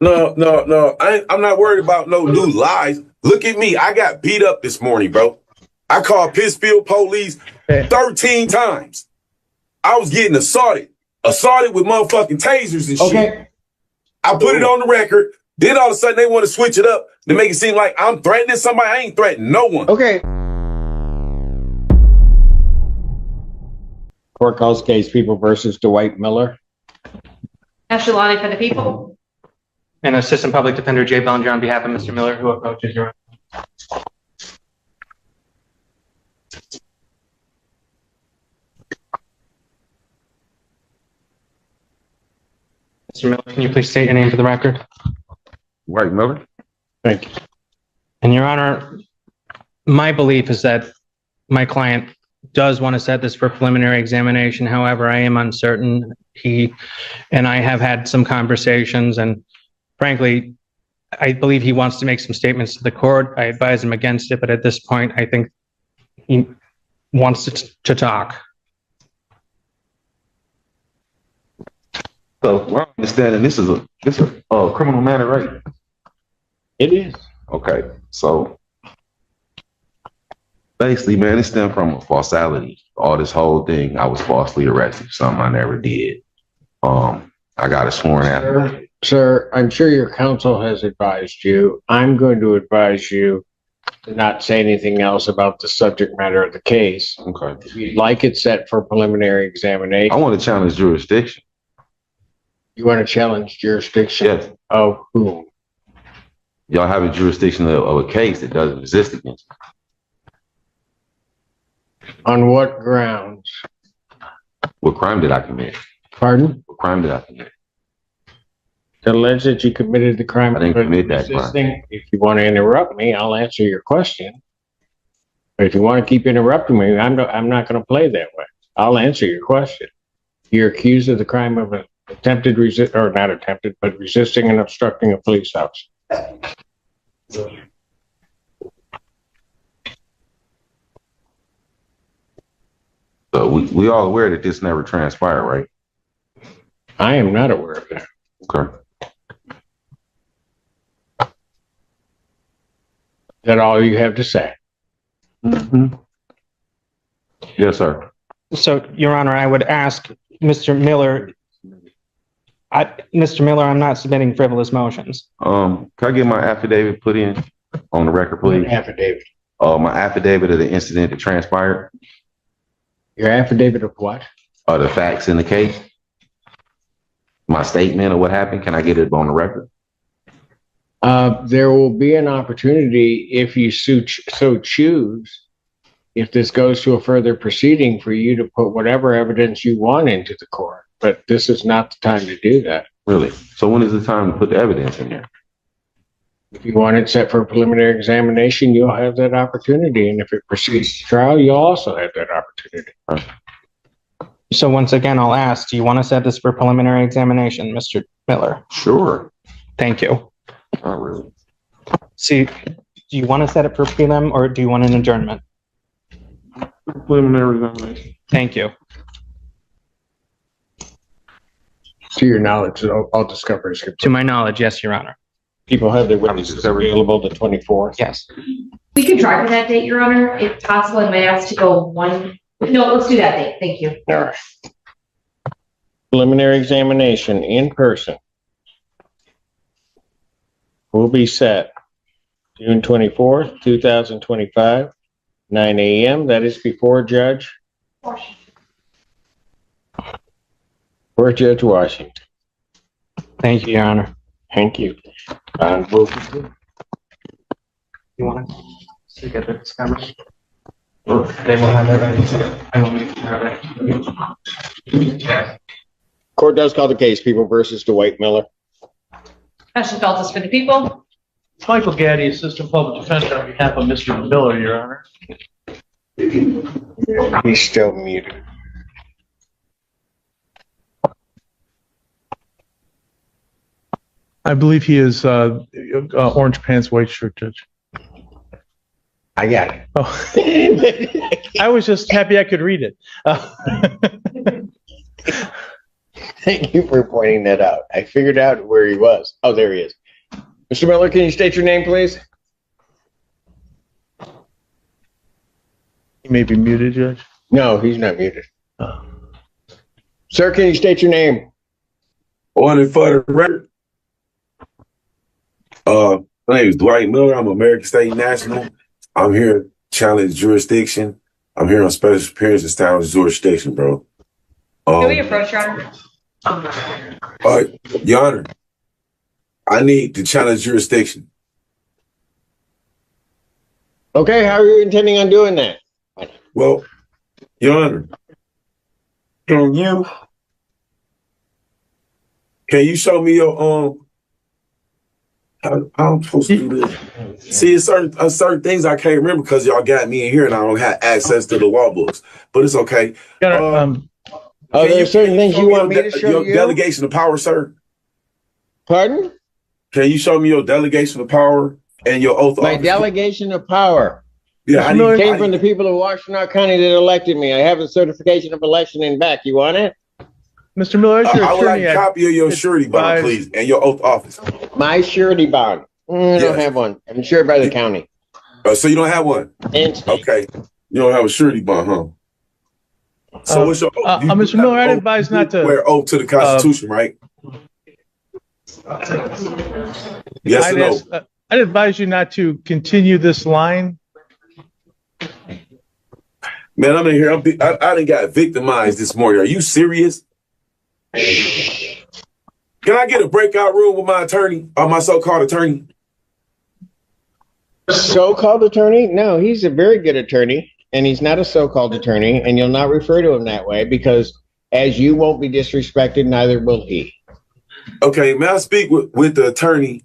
No. I'm not worried about no new lies. Look at me. I got beat up this morning, bro. I called Pittsfield police 13 times. I was getting assaulted with motherfucking tasers and shit. I put it on the record. Then all of a sudden they want to switch it up to make it seem like I'm threatening somebody. I ain't threatening no one. Okay. Court calls case People versus Dwight Miller. Ashley Lonnie for the people. And Assistant Public Defender Jay Bellinger on behalf of Mr. Miller, who approaches your. Mr. Miller, can you please state your name for the record? Dwight Miller. Thank you. And Your Honor, my belief is that my client does want to set this for preliminary examination. However, I am uncertain. He and I have had some conversations, and frankly, I believe he wants to make some statements to the court. I advise him against it, but at this point, I think he wants to talk. So, well, I understand, and this is a criminal matter, right? It is. Okay, so basically, man, it stemmed from a falsality. All this whole thing, I was falsely arrested, something I never did. I got a sworn affidavit. Sir, I'm sure your counsel has advised you. I'm going to advise you to not say anything else about the subject matter of the case. Okay. If you'd like it set for preliminary examination. I want to challenge jurisdiction. You want to challenge jurisdiction? Yes. Of whom? Y'all have a jurisdiction of a case that doesn't exist against me. On what grounds? What crime did I commit? Pardon? What crime did I commit? Allege that you committed the crime. I didn't commit that crime. If you want to interrupt me, I'll answer your question. But if you want to keep interrupting me, I'm not going to play that way. I'll answer your question. You're accused of the crime of an attempted but resisting and obstructing a police officer. So we all aware that this never transpired, right? I am not aware of that. Okay. Is that all you have to say? Mm-hmm. Yes, sir. So, Your Honor, I would ask Mr. Miller. Mr. Miller, I'm not submitting frivolous motions. Can I get my affidavit put in on the record, please? Affidavit. My affidavit of the incident that transpired. Your affidavit of what? The facts in the case. My statement of what happened. Can I get it on the record? There will be an opportunity if you so choose, if this goes to a further proceeding, for you to put whatever evidence you want into the court. But this is not the time to do that. Really? So when is the time to put the evidence in there? If you want it set for a preliminary examination, you'll have that opportunity. And if it proceeds to trial, you'll also have that opportunity. So once again, I'll ask, do you want to set this for preliminary examination, Mr. Miller? Sure. Thank you. Not really. See, do you want to set it for prelim or do you want an adjournment? Preliminary examination. Thank you. To your knowledge, all discoveries. To my knowledge, yes, Your Honor. People have their witnesses available the 24th. Yes. We could try for that date, Your honor. If possible, I might ask to go one. No, let's do that date. Thank you. All right. Preliminary examination in person will be set June 24th, 2025, 9 a.m. That is before Judge Washington. Thank you, Your Honor. Thank you. You want to get the discovery? They will have that. I will make that. Court does call the case People versus Dwight Miller. Ashley Feltus for the people. Michael Gaddy, Assistant Public Defender on behalf of Mr. Miller, Your Honor. He's still muted. I believe he is orange pants, white shirt, Judge. I got it. Oh. I was just happy I could read it. Thank you for pointing that out. I figured out where he was. Oh, there he is. Mr. Miller, can you state your name, please? He may be muted, Judge. No, he's not muted. Sir, can you state your name? On and for the record, my name is Dwight Miller. I'm American State National. I'm here to challenge jurisdiction. I'm here on special appearance to challenge jurisdiction, bro. Can we approach, Your Honor? Your Honor, I need to challenge jurisdiction. Okay, how are you intending on doing that? Well, Your Honor, can you show me your how I'm supposed to do this? See, it's certain things I can't remember because y'all got me in here and I don't have access to the law books. But it's okay. Are there certain things you want me to show you? Your delegation of power, sir? Pardon? Can you show me your delegation of power and your oath of My office? delegation of power. Yeah, It came from the people of Washington County that elected me. I have a certification of election in back. You want it? Mr. Miller, that's your I would like attorney. a copy of your surety bond, please, and your oath of office. My surety bond. I don't Yes. have one. I'm insured by the county. So you don't have one? And state. Okay. You don't have a surety bond, huh? So what's your oath? Mr. Miller, I'd advise not to wear oath to the Constitution, right? Yes or no? I'd advise you not to continue this line. Man, I'm in here. I done got victimized this morning. Are you serious? Can I get a breakout room with my attorney or my so-called attorney? So-called attorney? No, he's a very good attorney, and he's not a so-called attorney, and you'll not refer to him that way because as you won't be disrespected, neither will he. Okay, may I speak with the attorney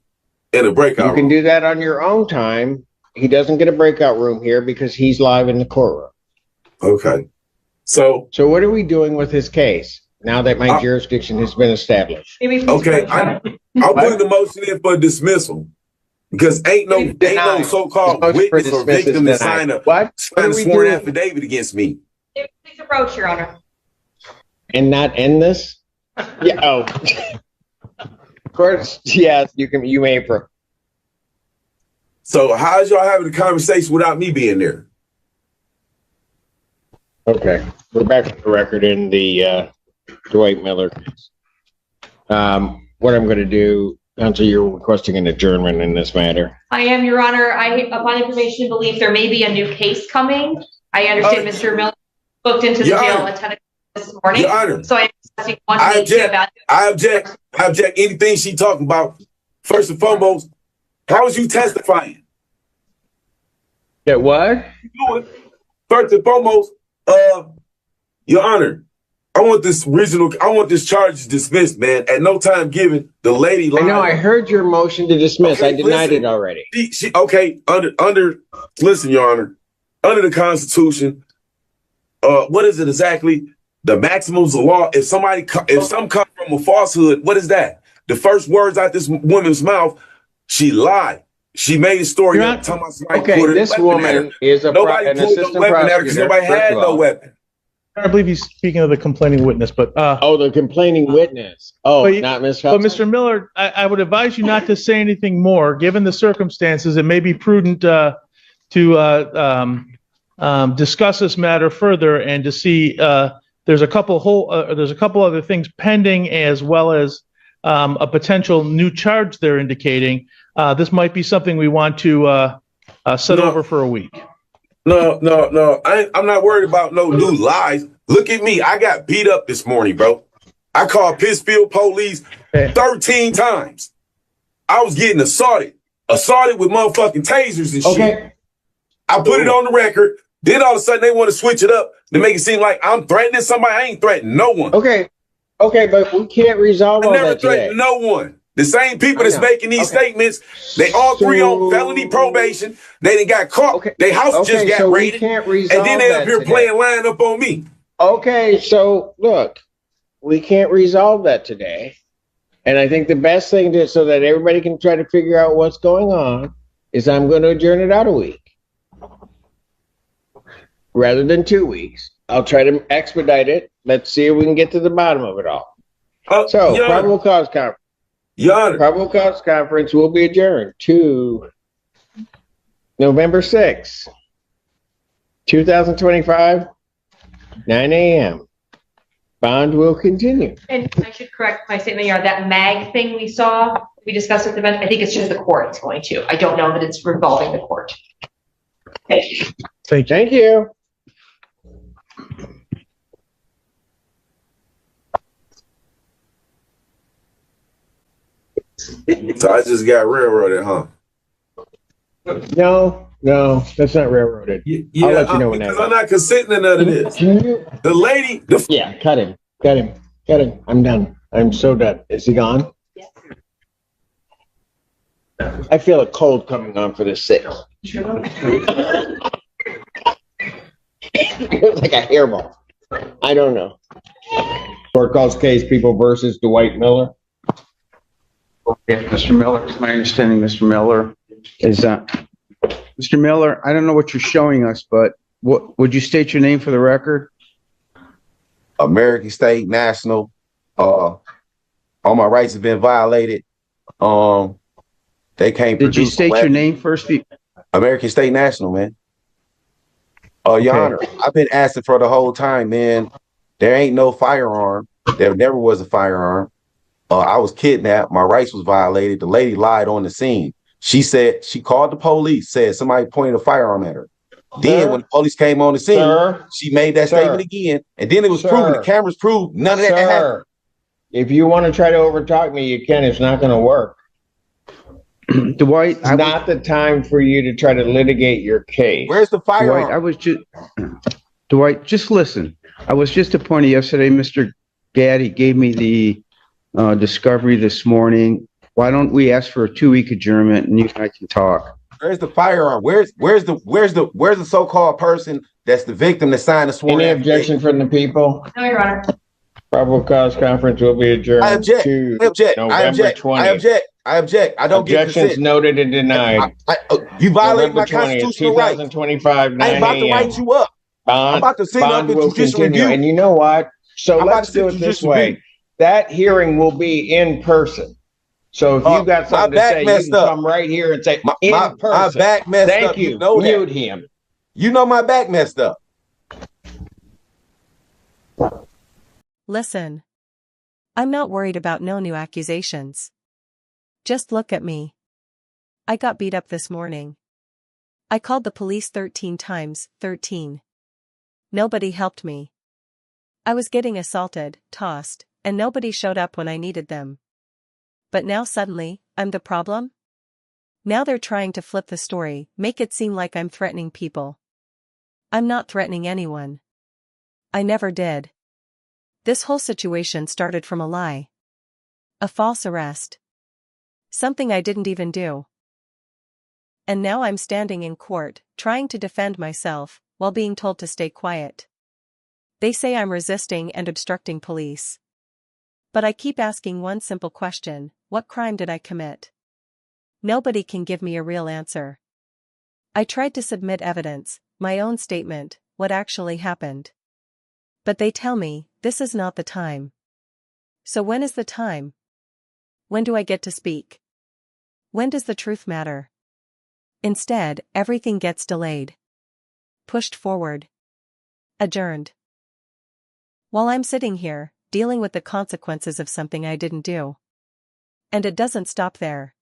in a breakout room? You can do that on your own time. He doesn't get a breakout room here because he's live in the courtroom. Okay. So what are we doing with his case now that my jurisdiction has been established? okay, I'm putting the motion in for dismissal because ain't no so-called witness or victim to sign a sworn affidavit against me. Please approach, Your Honor. And not end this? Yeah. Oh. Of course. Yes. You may. So how's y'all having a conversation without me being there? Okay, we're back to the record in the Dwight Miller case. What I'm going to do, Counsel, you're requesting an adjournment in this matter. I am, Your Honor. Upon information, believe there may be a new case coming. I understand Mr. Miller booked into the jail at 10 o'clock this morning. Your Honor, so I object. Anything she talking about. First and foremost, how was you testifying? That what? First and foremost, Your Honor, I want this charge dismissed, man. At no time given, the lady lied. I know, I heard your motion to dismiss. Okay, I denied it already. Listen, Your Honor, under the Constitution, what is it exactly? The maximums of law. If some come from a falsehood, what is that? The first words out this woman's mouth, she lied. She made a story up. Okay, this woman is an assistant prosecutor because nobody had no weapon. I believe he's speaking of the complaining witness, but the complaining witness. Not Ms. Hudson. But Mr. Miller, I would advise you not to say anything more. Given the circumstances, it may be prudent to discuss this matter further and to see there's a couple other things pending as well as a potential new charge they're indicating. This might be something we want to set over for a week. No. I'm not worried about no new lies. Look at me. I got beat up this morning, bro. I called Pittsfield police 13 times. I was getting assaulted with motherfucking tasers and shit. I put it on the record. Then all of a sudden they want to switch it up to make it seem like I'm threatening somebody. I ain't threatening no one. Okay, but we can't resolve all that today. I never threatened no one. The same people that's making these statements, they all three on felony probation. They done got caught. Their house just got raided. And then they up here playing line up on me. Okay, so look, we can't resolve that today. And I think the best thing to, so that everybody can try to figure out what's going on, is I'm going to adjourn it out a week. Rather than 2 weeks. I'll try to expedite it. Let's see if we can get to the bottom of it all. So, Your Honor, probable cause conference. Your Honor, Probable cause conference will be adjourned to November 6th, 2025, 9 a.m. Bond will continue. And I should correct my statement, Your Honor, that MAG thing we saw, we discussed at the event, I think it's just the court is going to. I don't know that it's revolving the court. Thank you. Thank you. so I just got railroaded, huh? No, that's not railroaded. Yeah, I'll let you know when because that I'm not consenting to none of this. The lady, Yeah, cut him. I'm done. I'm so done. Is he gone? Yes. I feel a cold coming on for the 6th. It's like a hairball. I don't know. Court calls case People versus Dwight Miller. Okay, Mr. Miller, it's my understanding Mr. Miller is, Mr. Miller, I don't know what you're showing us, but what, would you state your name for the record? American State National. All my rights have been violated. They can't Did you produce state your name first? American State National, man. Your Honor, I've been asking for the whole time, man. There ain't no firearm. There never was a firearm. I was kidnapped. My rights was violated. The lady lied on the scene. She said she called the police, said somebody pointed a firearm at her. Then when the police came on the scene, she made that statement again. And then it was proven, the cameras proved none of that happened. If you want to try to overtalk me, you can. It's not going to work. Dwight, it's not the time for you to try to litigate your case. Where's the firearm? Dwight, just listen. I was just appointed yesterday. Mr. Gaddy gave me the discovery this morning. Why don't we ask for a 2-week adjournment and you and I can talk? Where's the firearm? Where's the so-called person that's the victim that signed the sworn affidavit? Any objection from the people? No, Your Honor. Probable cause conference will be adjourned. I object. To I object. November 20th. I object. I don't get objections noted and denied. You violate my constitutional right. 2025, 9 I'm about to write you up. I'm about to send up a judicial review. And you know what? So let's do it this way. That hearing will be in person. So if you got something to say, you can come right here and say, in person. My back messed up. Thank you. You know Mute that. him. You know my back messed up. Listen. I'm not worried about no new accusations. Just look at me. I got beat up this morning. I called the police 13 times, 13. Nobody helped me. I was getting assaulted, tossed, and nobody showed up when I needed them. But now suddenly, I'm the problem? Now they're trying to flip the story, make it seem like I'm threatening people. I'm not threatening anyone. I never did. This whole situation started from a lie. A false arrest. Something I didn't even do. And now I'm standing in court, trying to defend myself, while being told to stay quiet. They say I'm resisting and obstructing police. But I keep asking one simple question: what crime did I commit? Nobody can give me a real answer. I tried to submit evidence, my own statement, what actually happened. But they tell me, this is not the time. So when is the time? When do I get to speak? When does the truth matter? Instead, everything gets delayed. Pushed forward. Adjourned. While I'm sitting here, dealing with the consequences of something I didn't do. And it doesn't stop there.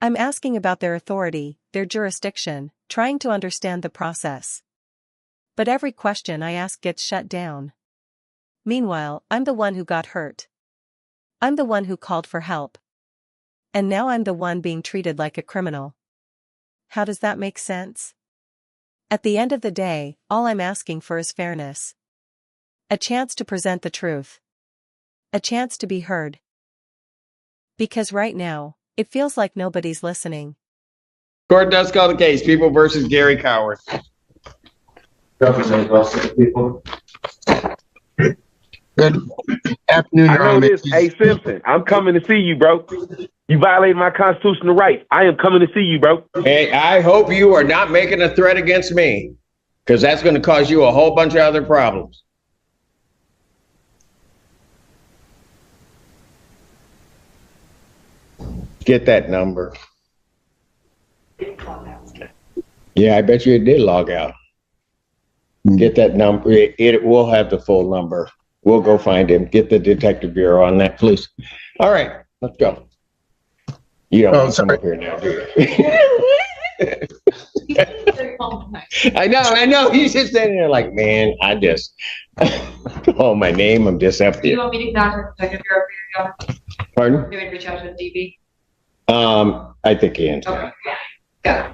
I'm asking about their authority, their jurisdiction, trying to understand the process. But every question I ask gets shut down. Meanwhile, I'm the one who got hurt. I'm the one who called for help. And now I'm the one being treated like a criminal. How does that make sense? At the end of the day, all I'm asking for is fairness. A chance to present the truth. A chance to be heard. Because right now, it feels like nobody's listening. Court does call the case. People versus Gary Coward. Good afternoon, Your Honor. Hey, Simpson, I'm coming to see you, bro. You violated my constitutional right. I am coming to see you, bro. Hey, I hope you are not making a threat against me, because that's going to cause you a whole bunch of other problems. Get that number. Yeah, I bet you it did log out. Get that number. It will have the full number. We'll go find him. Get the detective bureau on that, please. All right, let's go. You don't want to come up here now, do you? I know. He's just standing there like, man, I just call my name. I'm just up Do you here. want me to contact the detective bureau for you? Pardon? Maybe reach out to the DB. I think he ends. Okay. Got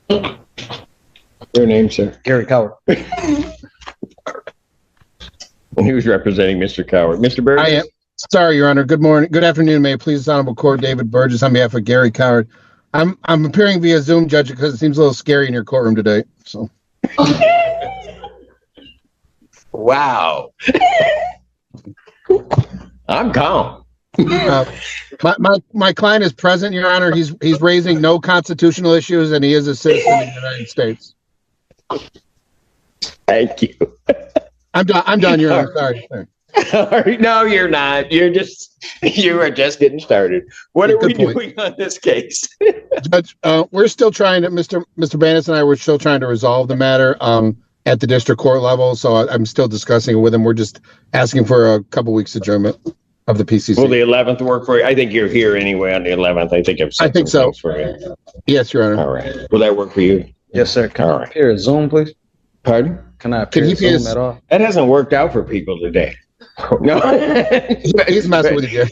it. Your name, sir? Gary Coward. And who's representing Mr. Coward? Mr. Burgess? I am. Sorry, Your Honor. Good morning. Good afternoon. May it please this honorable court, David Burgess on behalf of Gary Coward. I'm appearing via Zoom, Judge, because it seems a little scary in your courtroom today. So. Wow. I'm calm. My client is present, Your Honor. He's raising no constitutional issues, and he is a citizen of the United States. Thank you. I'm done, Your Honor. Sorry. All right. No, you're not. You are just getting started. What are we doing on this case? Judge, we're still trying to, Mr. Bannis and I were still trying to resolve the matter at the district court level. So I'm still discussing it with him. We're just asking for a couple weeks adjournment of the PCC. Will the 11th work for you? I think you're here anyway on the 11th. I think so. For you. Yes, Your Honor. All right. Will that work for you? Yes, sir. Can I appear at Zoom, please? Pardon? Can I appear at Zoom at all? That hasn't worked out for people today. No. He's messing with you.